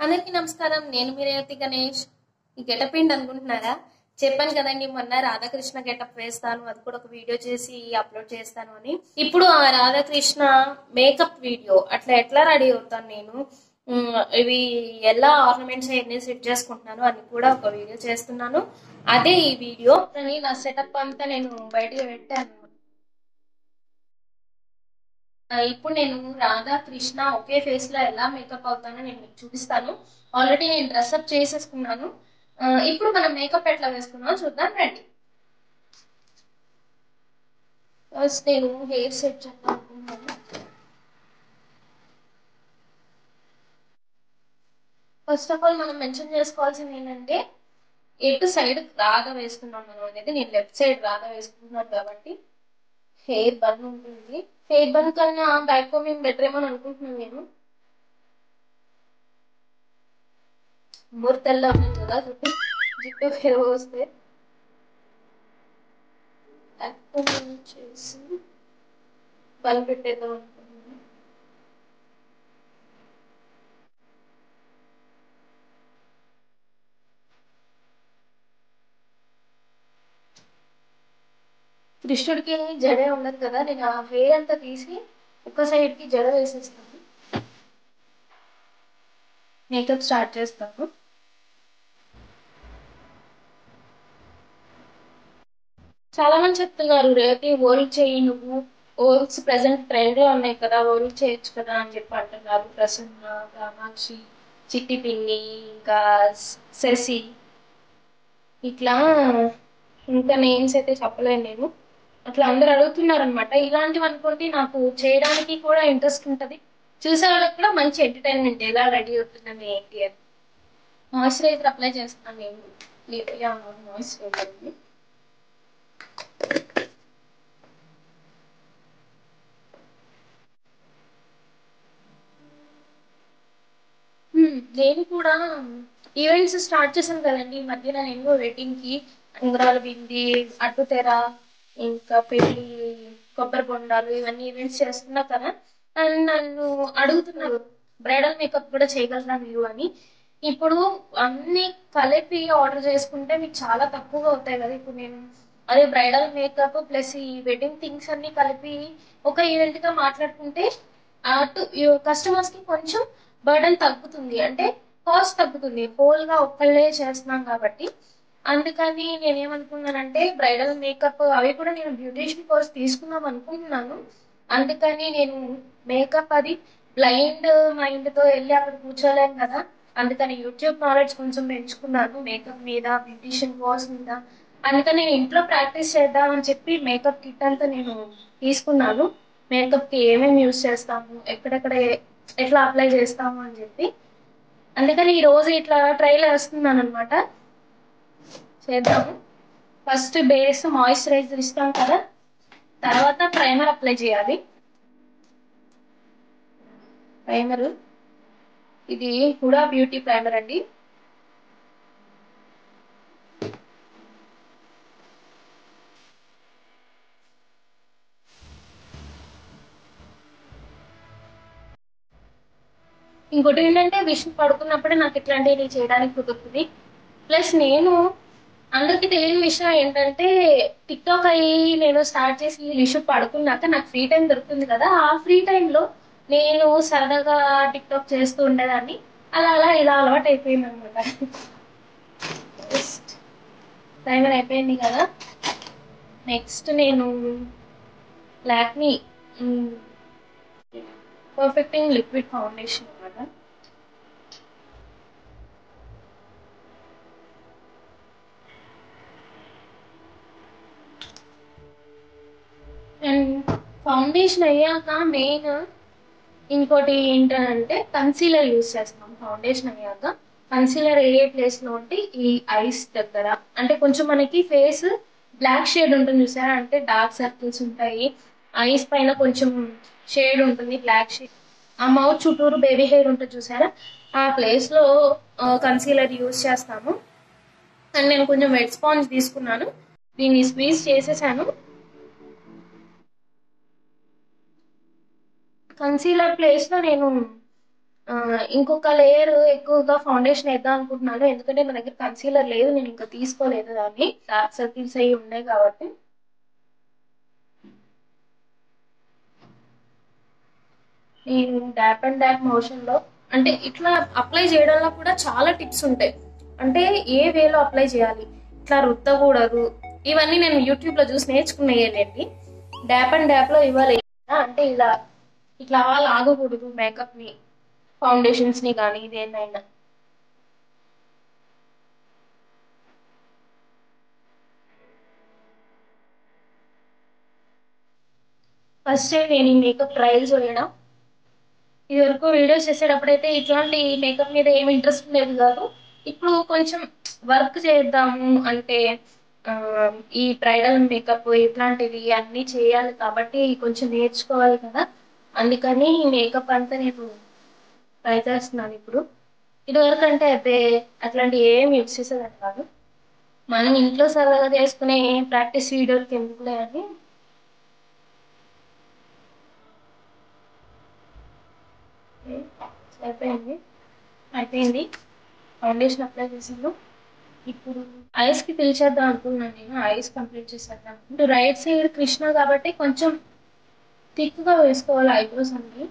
అందరికీ నమస్కారం. నేను మీ రేవతి గణేష్. ఈ గెటప్ ఏంటి అనుకుంటున్నారా? చెప్పాను కదండి మొన్న రాధాకృష్ణ గెటప్ వేస్తాను, అది కూడా ఒక వీడియో చేసి అప్లోడ్ చేస్తాను అని. ఇప్పుడు ఆ రాధాకృష్ణ మేకప్ వీడియో అట్లా ఎట్లా రెడీ అవుతాను నేను, ఇవి ఎలా ఆర్నమెంట్స్ అన్ని సెట్ చేసుకుంటున్నాను అని కూడా ఒక వీడియో చేస్తున్నాను. అదే ఈ వీడియో. నా సెటప్ అంతా నేను బయటకు పెట్టాను. ఇప్పుడు నేను రాధా కృష్ణ ఒకే ఫేస్ లో ఎలా మేకప్ అవుతానో నేను మీకు చూపిస్తాను. ఆల్రెడీ నేను డ్రెస్అప్ చేసేసుకున్నాను. ఇప్పుడు మనం మేకప్ ఎట్లా వేసుకున్నామో చూద్దాం రండి. ఫస్ట్ నేను హెయిర్ సెట్ చేద్దాం అనుకుంటున్నాను. ఫస్ట్ ఆఫ్ ఆల్ మనం మెన్షన్ చేసుకోవాల్సింది ఏంటంటే ఎటు సైడ్ రాధా వేసుకున్నాం మనం అనేది. నేను లెఫ్ట్ సైడ్ రాధా వేసుకుంటున్నాను కాబట్టి హెయిర్ బన్ ఉంటుంది. హెయిర్ బన్ కన్నా బ్యాక్ కోమింగ్ బెటర్ ఏమో అనుకుంటున్నాను నేను. ముడతల్లో ఉంది కదా జుట్టు హెయిర్ వస్తే బ్యాక్ కోమింగ్ చేసి బన్ పెట్టేద్దాం అనుకుంటున్నాను. కృష్ణుడికి జడే ఉండదు కదా, నేను ఆ హెయిర్ అంతా తీసి ఒక సైడ్ కి జడ వేసేస్తాను. మేకప్ స్టార్ట్ చేస్తాను. చాలా మంది చెప్తున్నారు, రేవతి ఓల్డ్ చేయి నువ్వు, ఓల్డ్స్ ప్రెసెంట్ ట్రెండ్ లో ఉన్నాయి కదా, ఓల్డ్ చేయొచ్చు కదా అని చెప్పి అంటున్నారు. ప్రసన్న, కామాక్షి, చిట్టి పిన్ని, ఇంకా శశి, ఇట్లా ఇంకా నేమ్స్ అయితే చెప్పలేను నేను. అట్లా అందరు అడుగుతున్నారు అనమాట. ఇలాంటివి అనుకోండి నాకు చేయడానికి కూడా ఇంట్రెస్ట్ ఉంటది, చూసే వాళ్ళకి కూడా మంచి ఎంటర్టైన్మెంట్ ఎలా రెడీ అవుతుందని ఏంటి అని. మాయిశ్చరైజర్ అప్లై చేస్తున్నాను నేను. మాయిశ్చరైజర్ నేను కూడా ఈవెంట్స్ స్టార్ట్ చేశాను కదండి ఈ మధ్యన. నేను వెడ్డింగ్ కి ఉంగరాల బింది, అడ్డుతెర, ఇంకా పెళ్లి కొబ్బరి బొండాలు ఇవన్నీ ఈవెంట్స్ చేస్తున్నా కదా. అండ్ నన్ను అడుగుతున్నారు బ్రైడల్ మేకప్ కూడా చేయగలరా మీరు అని. ఇప్పుడు అన్ని కలిపి ఆర్డర్ చేసుకుంటే మీకు చాలా తక్కువగా అవుతాయి కదా. ఇప్పుడు నేను అదే బ్రైడల్ మేకప్ ప్లస్ ఈ వెడ్డింగ్ థింగ్స్ అన్ని కలిపి ఒక ఈవెంట్ గా మాట్లాడుకుంటే అటు కస్టమర్స్ కి కొంచెం బర్డన్ తగ్గుతుంది, అంటే కాస్ట్ తగ్గుతుంది. హోల్ గా ఒక్కళ్ళే చేస్తున్నాం కాబట్టి. అందుకని నేనేమనుకున్నానంటే బ్రైడల్ మేకప్ అవి కూడా నేను బ్యూటీషియన్ కోర్స్ తీసుకుందాం అనుకుంటున్నాను. అందుకని నేను మేకప్ అది బ్లైండ్ మైండ్ తో వెళ్ళి అక్కడ కూర్చోలేను కదా. అందుకని యూట్యూబ్ నాలెడ్జ్ కొంచెం పెంచుకున్నాను మేకప్ మీద, బ్యూటీషియన్ కోర్స్ మీద. అందుకని నేను ఇంట్లో ప్రాక్టీస్ చేద్దామని చెప్పి మేకప్ కిట్ అంతా నేను తీసుకున్నాను. మేకప్ కి ఏమేమి యూజ్ చేస్తాము, ఎక్కడెక్కడ ఎట్లా అప్లై చేస్తాము అని చెప్పి. అందుకని ఈ రోజు ఇట్లా ట్రైల్ వేస్తున్నాను అనమాట. చేద్దాము. ఫస్ట్ బేస్ మాయిశ్చరైజర్ ఇస్తాం కదా, తర్వాత ప్రైమర్ అప్లై చేయాలి. ప్రైమర్ ఇది హుడా బ్యూటీ ప్రైమర్ అండి. ఇంకోటి ఏంటంటే విషయం పడుకున్నప్పుడే నాకు ఇట్లాంటివి చేయడానికి కుదురుతుంది. ప్లస్ నేను అందరికి తెలియని విషయం ఏంటంటే టిక్ టాక్ అయ్యి నేను స్టార్ట్ చేసి విషు పడుకున్నాక నాకు ఫ్రీ టైం దొరుకుతుంది కదా. ఆ ఫ్రీ టైంలో నేను సరదాగా టిక్ టాక్ చేస్తూ ఉండేదాన్ని. అలా అలా ఇలా అలవాటు అయిపోయింది అనమాట. ప్రైమర్ అయిపోయింది కదా. నెక్స్ట్ నేను లాక్మీ పర్ఫెక్టింగ్ లిక్విడ్ ఫౌండేషన్ అనమాట. అండ్ ఫౌండేషన్ అయ్యాక మెయిన్ ఇంకోటి ఏంటంటే కన్సీలర్ యూస్ చేస్తాం. ఫౌండేషన్ అయ్యాక కన్సీలర్ ఏ ప్లేస్ లో ఉంటే ఈ ఐస్ దగ్గర, అంటే కొంచెం మనకి ఫేస్ బ్లాక్ షేడ్ ఉంటుంది చూసారా, అంటే డార్క్ సర్కిల్స్ ఉంటాయి. ఐస్ పైన కొంచెం షేడ్ ఉంటుంది, బ్లాక్ షేడ్. ఆ మౌత్ చుట్టూరు బేబీ హెయిర్ ఉంటుంది చూసారా, ఆ ప్లేస్ లో కన్సీలర్ యూస్ చేస్తాము. అండ్ నేను కొంచెం వెట్ స్పాంజ్ తీసుకున్నాను, దీన్ని స్క్వీజ్ చేసేసాను. కన్సీలర్ ప్లేస్ లో నేను ఇంకొక లేయర్ ఎక్కువగా ఫౌండేషన్ వేద్దాం అనుకుంటున్నాను, ఎందుకంటే నా దగ్గర కన్సీలర్ లేదు, నేను ఇంకా తీసుకోలేదు దాన్ని, డార్క్ సర్కిల్స్ అవి ఉన్నాయి కాబట్టి. నేను డాప్ అండ్ డాప్ మోషన్ లో, అంటే ఇట్లా అప్లై చేయడంలో కూడా చాలా టిప్స్ ఉంటాయి. అంటే ఏ వేలో అప్లై చేయాలి, ఇట్లా రుద్దకూడదు, ఇవన్నీ నేను యూట్యూబ్ లో చూసి నేర్చుకున్నాయేనండి. డాప్ అండ్ డాప్ లో ఇవ్వాలి అంటే ఇలా ఇట్లా లాగకూడదు మేకప్ ని, ఫౌండేషన్స్ ని కానీ దేన్నైనా. ఫస్ట్ నేను ఈ మేకప్ ట్రయల్స్ వేయడం, ఇది వరకు వీడియోస్ చేసేటప్పుడైతే ఇట్లాంటి మేకప్ మీద ఏమి ఇంట్రెస్ట్ ఉండేది కాదు. ఇప్పుడు కొంచెం వర్క్ చేద్దాము అంటే ఆ, ఈ బ్రైడల్ మేకప్ ఇట్లాంటివి అన్నీ చేయాలి కాబట్టి కొంచెం నేర్చుకోవాలి కదా, అందుకని మేకప్ అంతా నేను ట్రై చేస్తున్నాను ఇప్పుడు. ఇదివరకు అంటే అదే అట్లాంటి ఏం యూజ్ చేసేదాన్ని కాదు, మనం ఇంట్లో సరదాగా చేసుకునే ప్రాక్టీస్ వీడియోలకి ఎందుకులే అని. అయిపోయింది, అయిపోయింది. ఫౌండేషన్ అప్లై చేసాను. ఇప్పుడు ఐస్ కి పిలిచేద్దాం అనుకున్నాను, నేను ఐస్ కంప్లీట్ చేసేద్దాం. అంటే రైట్ సైడ్ కృష్ణ కాబట్టి కొంచెం థిక్ గా వేసుకోవాలి ఐబ్రోస్ అన్ని.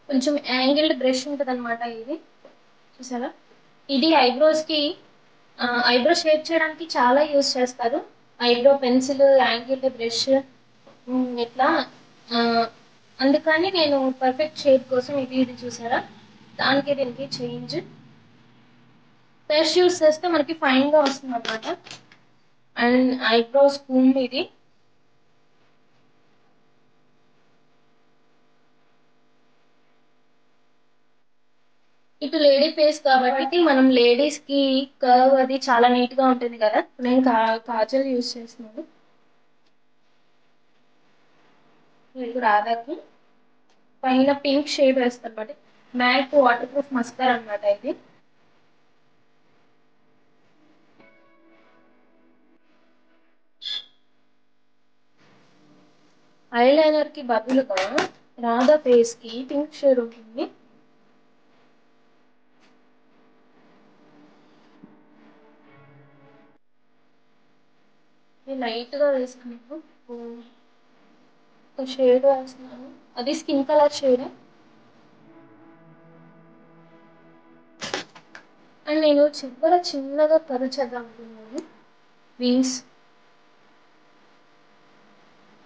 కొంచెం యాంగిల్డ్ బ్రష్ ఉంటుంది అనమాట ఇది, చూసారా? ఇది ఐబ్రోస్ కి ఐబ్రో షేప్ చేయడానికి చాలా యూస్ చేస్తారు. ఐబ్రో పెన్సిల్, యాంగిల్డ్ బ్రష్, ఇట్లా. ఆ, అందుకని నేను పర్ఫెక్ట్ షేప్ కోసం ఇది చూసారా, దానికి దీనికి చేంజ్. బ్రష్ యూస్ చేస్తే మనకి ఫైన్ గా వస్తుంది అనమాట. అండ్ ఐబ్రో స్పూన్ ఇది. ఇటు లేడీ ఫేస్ కాబట్టి మనం లేడీస్ కి కర్వ్ అది చాలా నీట్ గా ఉంటుంది కదా. నేను కాజల్ యూస్ చేస్తున్నాను, ఇది రాధాకి. పైన పింక్ షేడ్ వేస్తాను అనమాట, మ్యాక్ వాటర్ ప్రూఫ్ మస్కర్ అనమాట ఇది. ఐలైనర్ కి బదులుగా రాధా ఫేస్ కి పింక్ షేడ్ ఉంటుంది. నేను లైట్ గా వేసుకున్నాను, ఒక షేడ్ వేస్తున్నాను, అది స్కిన్ కలర్ షేడ్. అండ్ నేను చివర చిన్నగా కరు చేద్దాం అనుకున్నాను వింగ్స్.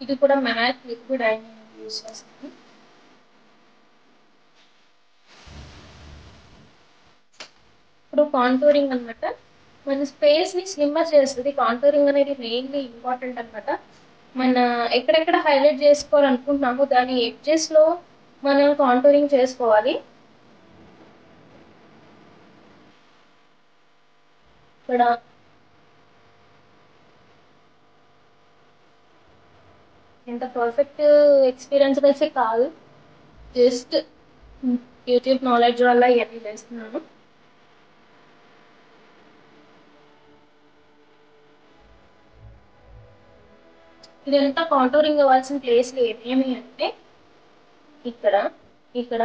ఇది కూడా మ్యాట్ లిక్విడ్ ఐలైనర్ యూస్ చేస్తాను. ఇప్పుడు కాంటూరింగ్ అనమాట, మన స్పేస్ ని స్లిమ్మర్ చేస్తుంది. కాంటూరింగ్ అనేది మెయిన్లీ ఇంపార్టెంట్ అనమాట. మన ఎక్కడెక్కడ హైలైట్ చేసుకోవాలనుకుంటున్నామో దాని ఎడ్జెస్ లో మనం కాంటూరింగ్ చేసుకోవాలి. ఇక్కడ ఎంత పర్ఫెక్ట్ ఎక్స్పీరియన్స్ అయితే కాదు, జస్ట్ యూట్యూబ్ నాలెడ్జ్ వల్ల ఇవన్నీ చేస్తున్నాను. ఇదంతా కాంటూరింగ్ అవ్వాల్సిన ప్లేస్లు ఏమేమి అంటే ఇక్కడ, ఇక్కడ,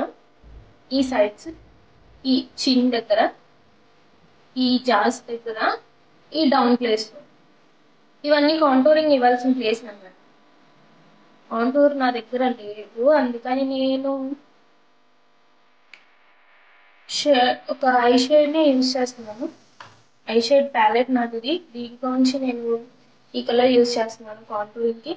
ఈ సైడ్స్, ఈ చిన్ దగ్గర, ఈ జాస్ దగ్గర, ఈ డౌన్ ప్లేస్, ఇవన్నీ కాంటూరింగ్ ఇవ్వాల్సిన ప్లేస్ అన్నమాట. కాంటూర్ నా దగ్గర లేదు, అందుకని నేను ఒక ఐ షేడ్ ని యూజ్ చేస్తున్నాను. ఐ షేడ్ ప్యాలెట్ నాది, దీంట్లో నుంచి నేను ఈ కలర్ యూజ్ చేస్తున్నాను కాంటూరింగ్ కి.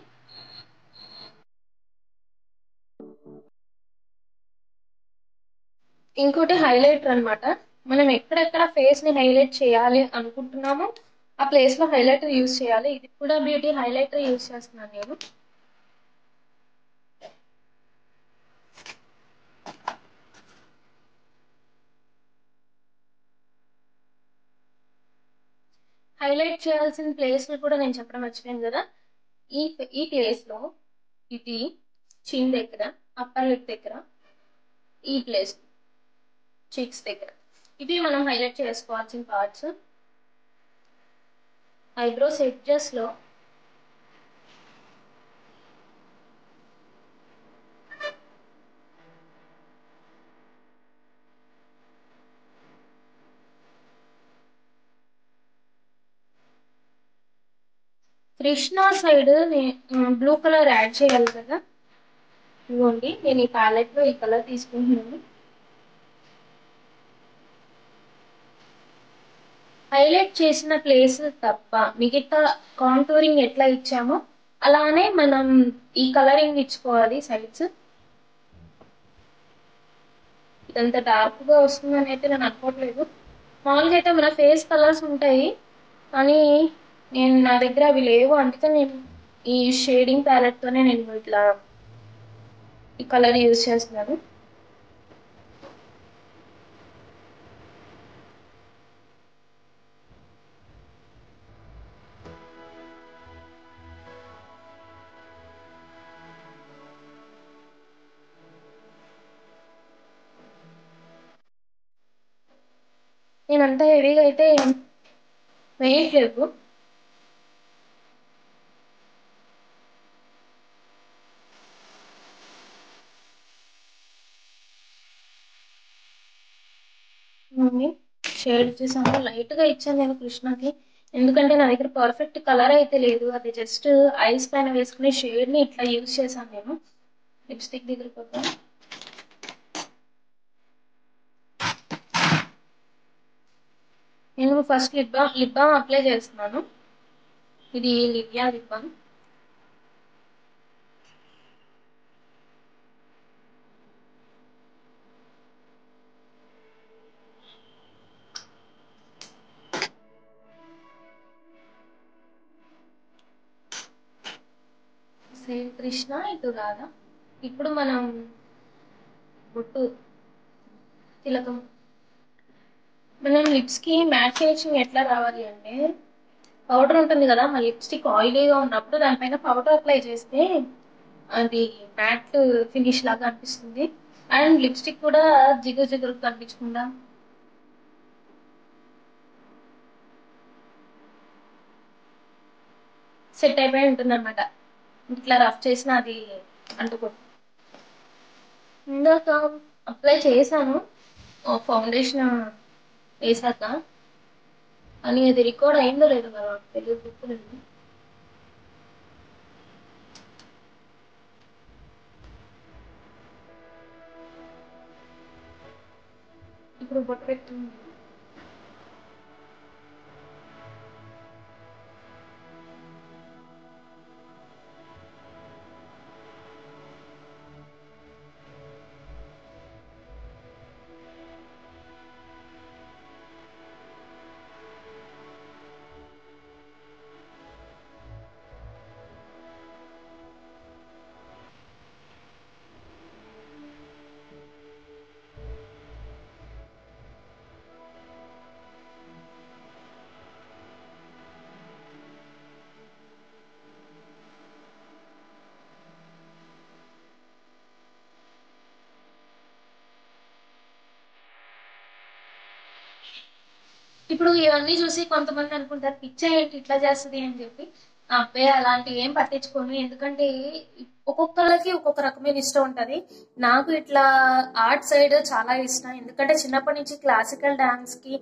ఇంకోటి హైలైటర్ అన్నమాట, మనం ఎక్కడెక్కడ ఫేస్ ని హైలైట్ చేయాలి అనుకుంటున్నామో ఆ ప్లేస్ లో హైలైటర్ యూజ్ చేయాలి. ఇది కూడా బ్యూటీ హైలైటర్ యూజ్ చేస్తున్నాను నేను. హైలైట్ చేయాల్సిన ప్లేస్ ని కూడా నేను చెప్పడం మర్చిపోయాను కదా. ఈ ఈ ప్లేస్ లో ఇది చిన్ దగ్గర, అప్పర్ లిప్ దగ్గర, ఈ ప్లేస్ చీక్స్ దగ్గర, ఇవి మనం హైలైట్ చేసుకోవాల్సిన పార్ట్స్. ఐబ్రోస్ ఎడ్జెస్ లో Krishna side blue colour add చేయాలి కదా. ఇదిగోండి నేను ఈ ప్యాలెట్ లో ఈ కలర్ తీసుకుంటున్నాను. హైలైట్ చేసిన ప్లేస్ తప్ప మిగతా కాంటూరింగ్ ఎట్లా ఇచ్చామో అలానే మనం ఈ కలరింగ్ ఇచ్చుకోవాలి సైడ్స్. ఇదంత డార్క్ గా వస్తుందని అయితే నేను అనుకోవట్లేదు. మామూలుగా అయితే మన ఫేస్ కలర్స్ ఉంటాయి కానీ నా దగ్గర అవి లేవు, అందుకే నేను ఈ షేడింగ్ ప్యాలెట్ తోనే నేను ఇట్లా ఈ కలర్ యూజ్ చేస్తున్నాను. నేనంతా హెవీగా అయితే వేయట్లేదు. షేడ్ చేసాను, లైట్ గా ఇచ్చాను నేను కృష్ణకి, ఎందుకంటే నా దగ్గర పర్ఫెక్ట్ కలర్ అయితే లేదు. అది జస్ట్ ఐస్ పైన వేసుకునే షేడ్ ని ఇట్లా యూజ్ చేశాను నేను లిప్స్టిక్ దగ్గర కూడా. నేను ఫస్ట్ లిప్ బామ్ అప్లై చేస్తున్నాను. ఇది Livia lip balm. Same Krishna ఇటు రాదా. ఇప్పుడు మనం బొట్టు తిలకం, మనం లిప్స్ కి మ్యాట్ ఫినిషింగ్ ఎట్లా రావాలి అంటే, పౌడర్ ఉంటుంది కదా, మన లిప్స్టిక్ ఆయిలీగా ఉన్నప్పుడు దానిపైన పౌడర్ అప్లై చేస్తే అది మ్యాట్ ఫినిష్ లాగా అనిపిస్తుంది. అండ్ లిప్స్టిక్ కూడా జిగురు జిగురు కనిపించకుండా సెట్ అయిపోయి ఉంటుంది అనమాట. ఇట్లా రఫ్ చేసిన అది అంటుకో. ఇందాక అప్లై చేశాను ఫౌండేషన్ వేసాక, అని అది రికార్డ్ అయిందో లేదో కదా తెలియదు, గుర్తులేదు. ఇప్పుడు బొట్టు పెట్టుకుంది. ఇప్పుడు ఇవన్నీ చూసి కొంతమంది అనుకుంటారు పిచ్చ ఏంటి ఇట్లా చేస్తుంది అని చెప్పి. అబ్బాయి అలాంటివి ఏం పట్టించుకోను, ఎందుకంటే ఒక్కొక్కళ్ళకి ఒక్కొక్క రకమైన ఇష్టం ఉంటది. నాకు ఇట్లా ఆర్ట్ సైడ్ చాలా ఇష్టం, ఎందుకంటే చిన్నప్పటి నుంచి క్లాసికల్ డాన్స్ కి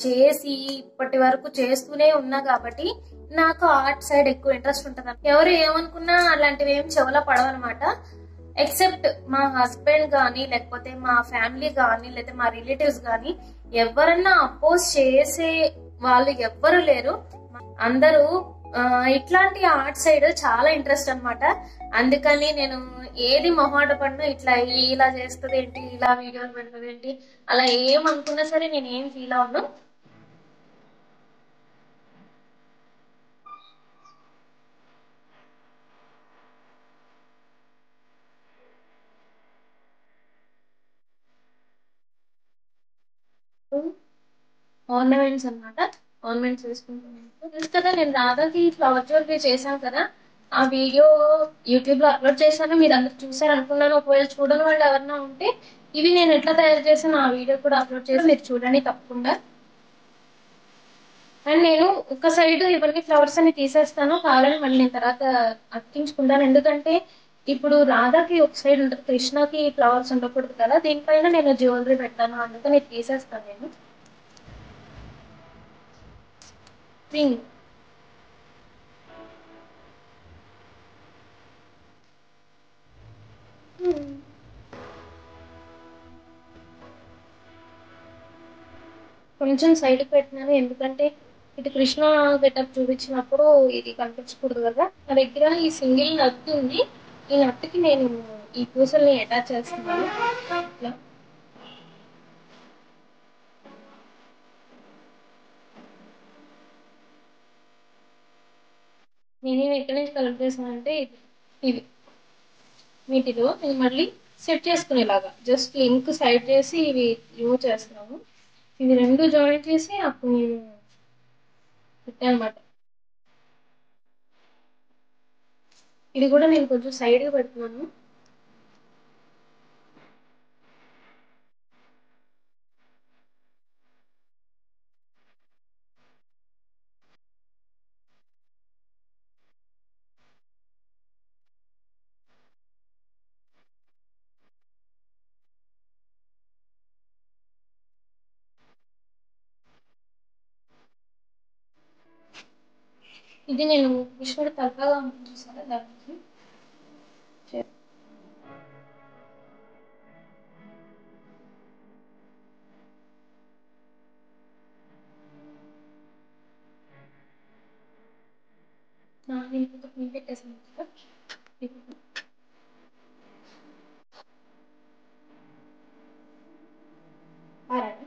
చేసి ఇప్పటి వరకు చేస్తూనే ఉన్నా కాబట్టి నాకు ఆర్ట్ సైడ్ ఎక్కువ ఇంట్రెస్ట్ ఉంటది. ఎవరు ఏమనుకున్నా అలాంటివి ఏం చెవులో పడవన్నమాట. ఎక్సెప్ట్ మా హస్బెండ్ గానీ, లేకపోతే మా ఫ్యామిలీ గానీ, లేకపోతే మా రిలేటివ్స్ గానీ ఎవరన్నా అపోజ్ చేసే వాళ్ళు ఎవ్వరు లేరు. అందరూ ఇట్లాంటి ఆర్ట్ సైడ్ చాలా ఇంట్రెస్ట్ అన్నమాట. అందుకని నేను ఏది మొహాట పడినా ఇట్లా ఇలా చేస్తుంది ఏంటి, ఇలా వీడియోలు పెడుతుంది ఏంటి, అలా ఏమనుకున్నా సరే నేను ఏం ఫీల్ అవ్వను. ఆర్నమెంట్స్ అన్నమాట, ఆర్నమెంట్స్ వేసుకుంటున్నాను. తెలుసు కదా నేను రాధాకి ఫ్లవర్ జ్యువెలరీ చేశాను కదా, ఆ వీడియో యూట్యూబ్ లో అప్లోడ్ చేశాను, మీరు అందరు చూసారు అనుకున్నాను. ఒకవేళ చూడని వాళ్ళు ఎవరన్నా ఉంటే ఇవి నేను ఎట్లా తయారు చేశాను ఆ వీడియో కూడా అప్లోడ్ చేసి మీరు చూడండి తప్పకుండా. అండ్ నేను ఒక సైడ్ ఇవన్నీ ఫ్లవర్స్ అన్ని తీసేస్తాను, కావాలని మళ్ళీ నేను తర్వాత అతికించుకుంటాను. ఎందుకంటే ఇప్పుడు రాధాకి ఒక సైడ్ ఉంటుంది, కృష్ణకి ఫ్లవర్స్ ఉండకూడదు కదా, దీనిపైన నేను జ్యువెలరీ పెట్టాను, అందుకని ఇది తీసేస్తాను నేను. రింగ్. కొంచెం సైడ్ పెట్టినాను, ఎందుకంటే ఇటు కృష్ణ గెటప్ చూపించినప్పుడు ఇది కనిపించకూడదు కదా. నా దగ్గర ఈ సింగిల్ నత్ ఉంది, ఈ నత్కి నేను ఈ పూసల్ని అటాచ్ చేస్తున్నాను ఇట్లా. నేనేమి ఎక్కడి నుంచి కలెక్ట్ చేశానంటే ఇవి వీటిలో నేను మళ్ళీ సెట్ చేసుకునేలాగా జస్ట్ లింక్ సైడ్ చేసి ఇవి రిమూవ్ చేస్తున్నాను. ఇవి రెండు జాయిన్ చేసి అప్పుడు నేను పెట్టాను అనమాట. ఇది కూడా నేను కొంచెం సైడ్గా పెడుతున్నాను. ఇది నేను కృష్ణుడు తలకాగా ఉంటుంది చూసారా, దానికి నేను పెట్టేసాను కదా. ఆరాడు.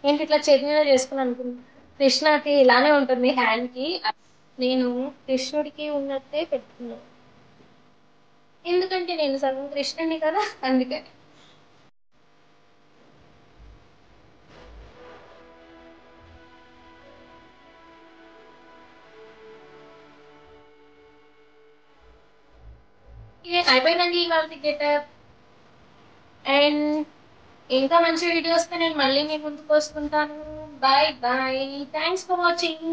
ఏంటి ఇట్లా చేతి మీద చేసుకుని అనుకుంటున్నా. కృష్ణకి ఇలానే ఉంటుంది హ్యాండ్ కి. నేను కృష్ణుడికి ఉన్నట్టే పెట్టుకున్నాను, ఎందుకంటే నేను సగం కృష్ణుడిని కదా, అందుకని. ఇది అయిపోయిందండి ఇవాళ గెటప్. అండ్ ఇంకా మంచి వీడియోస్తో నేను మళ్ళీ మీ ముందుకు వస్తుంటాను. Bye bye, thanks for watching.